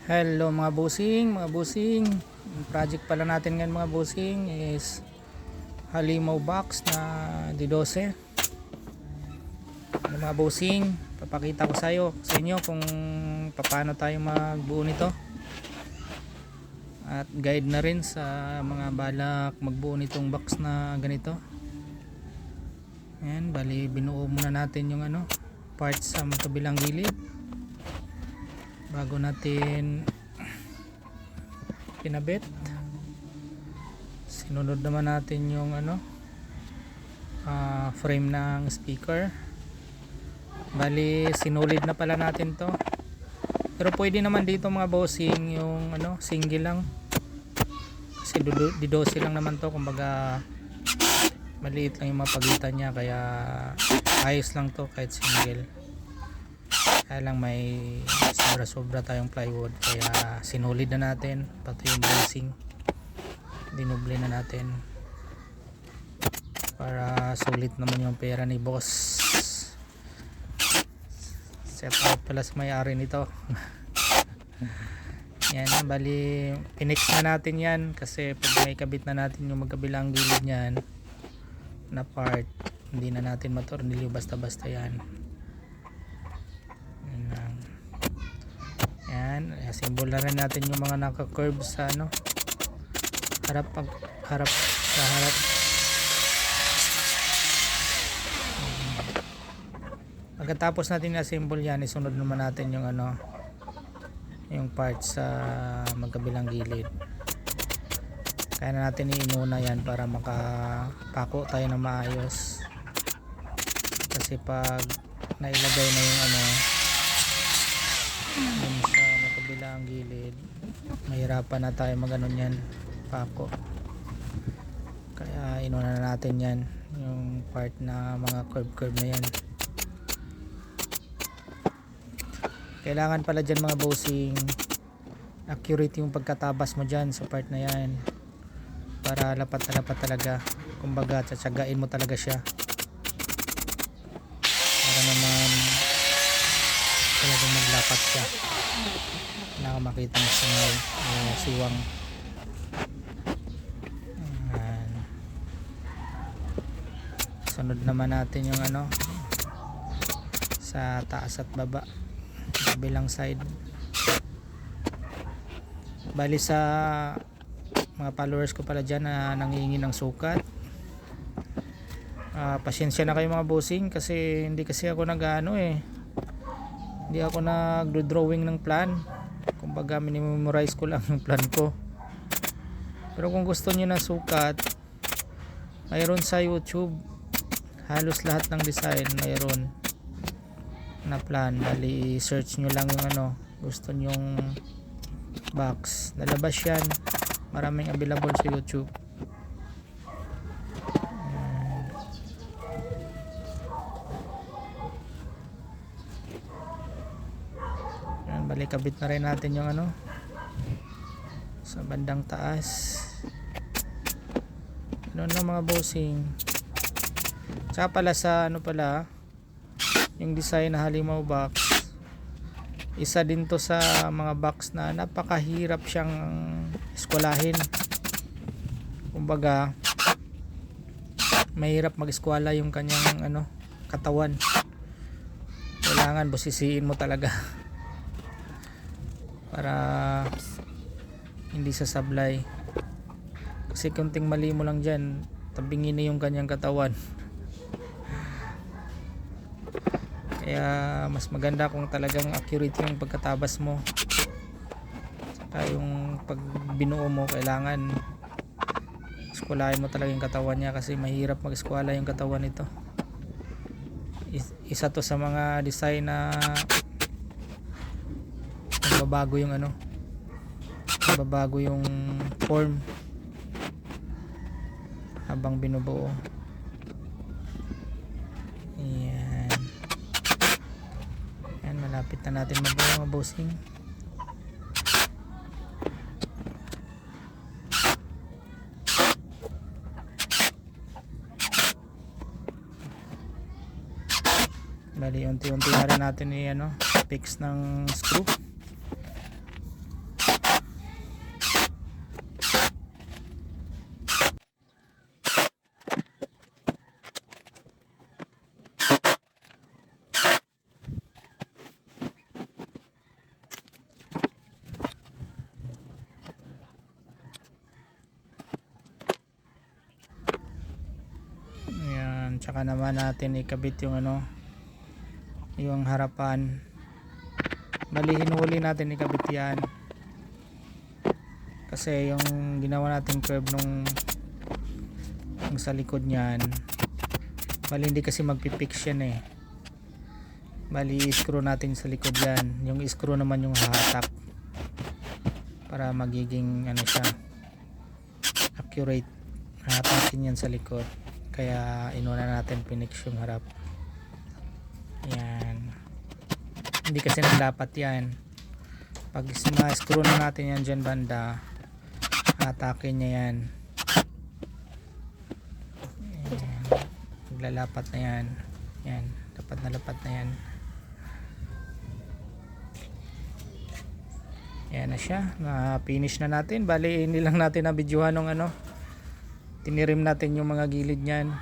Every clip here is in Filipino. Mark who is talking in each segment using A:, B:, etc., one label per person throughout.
A: Hello mga busing. Ang project pala natin ngayon mga busing is halimaw box na D12. Mga busing, papakita ko sa inyo kung paano tayo magbuo nito. At guide na rin sa mga balak magbuo nitong box na ganito. Ayan, bali binuo muna natin yung parts sa magkabilang gilid bago natin pinabit. Sinunod naman natin yung frame ng speaker. Bali sinulid na pala natin to, pero pwede naman dito mga bossing yung single lang, kasi D12 lang naman to, kumbaga maliit lang yung mapagitan niya, kaya ayos lang to kahit single. Kaya lang may sobra tayong plywood, kaya sinulid na natin pati yung bracing, dinoble na natin para sulit naman yung pera ni boss. Set out pala sa may-ari nito. Yan, bali pinex na natin yan, kasi pag may kabit na natin yung magkabilang gilid niyan na part, hindi na natin matornilyo basta-basta yan. Yan, symbol na rin natin yung mga naka-curve sa harap sa harap. Pagkatapos natin i-assemble yan, isunod naman natin yung yung parts sa magkabilang gilid. Kaya na natin iinuna yan para makapako tayo na maayos, kasi pag nailagay na yung yung sa magkabilang gilid, mahirapan na tayo yan pako. Kaya inuna na natin yan, yung part na mga curve na yan. Kailangan pala dyan mga bossing, accurate yung pagkatabas mo dyan sa part na yan, para lapat na lapat talaga. Kumbaga tsatsagain mo talaga siya para naman talagang maglapat siya, na makita mo sa siwang. Sunod naman natin yung sa taas at baba, kabilang side. Bali sa mga followers ko pala dyan na nangihingi ng sukat, pasyensya na kayo mga bossing, kasi hindi kasi ako hindi ako nag-drawing ng plan. Kumbaga minimemorize ko lang yung plan ko. Pero kung gusto niyo ng sukat, mayroon sa YouTube, halos lahat ng design mayroon na plan. Bali search nyo lang yung gusto nyong box, lalabas yan. Maraming available sa YouTube. Ayan, bali kabit na rin natin yung sa bandang taas. Mga bossing. Tsaka pala sa yung design na halimaw box, isa din to sa mga box na napakahirap siyang eskwalahin. Kumbaga mahirap mag-eskwala yung kanyang katawan. Kailangan busisiin mo talaga para hindi sasablay, kasi kunting mali mo lang dyan, tabingin na yung kanyang katawan. Kaya mas maganda kung talagang accurate yung pagkatabas mo, saka yung pag binuo mo, kailangan eskwalahin mo talaga yung katawan niya, kasi mahirap mag-eskwala yung katawan nito. Isa to sa mga design na babago yung form habang binubuo. Malapit na natin mabuo mga bossing. Bali unti-unti na rin natin fix ng screw. Tsaka naman natin ikabit yung ano, yung harapan. Bali hinuli natin ikabit yan kasi yung ginawa natin curve nung yung sa likod niyan, bali hindi kasi magpipix yan eh. Bali screw natin sa likod yan, yung screw naman yung hahatak para magiging ano siya, accurate. Hahatakin yan sa likod, kaya inuna natin pinix yung harap. Yan, hindi kasi dapat yan. Pag screw na natin yan dyan banda, hatakin niya yan. Yan, maglalapat na yan. Yan, dapat na lapat na yan. Yan na siya, na finish na natin. Bali hindi lang natin na videohan ng ano, tinirim natin yung mga gilid niyan,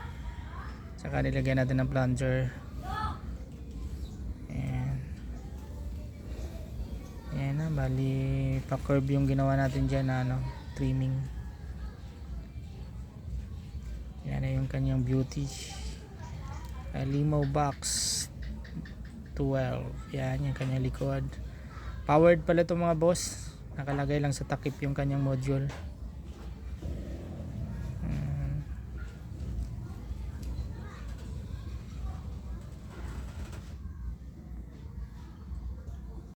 A: saka nilagyan natin ng plunger. Yan na, bali pa curve yung ginawa natin dyan na ano, trimming. Yan na yung kanyang beauty, limo box 12. Yan yung kanyang likod. Powered pala ito mga boss, nakalagay lang sa takip yung kanyang module.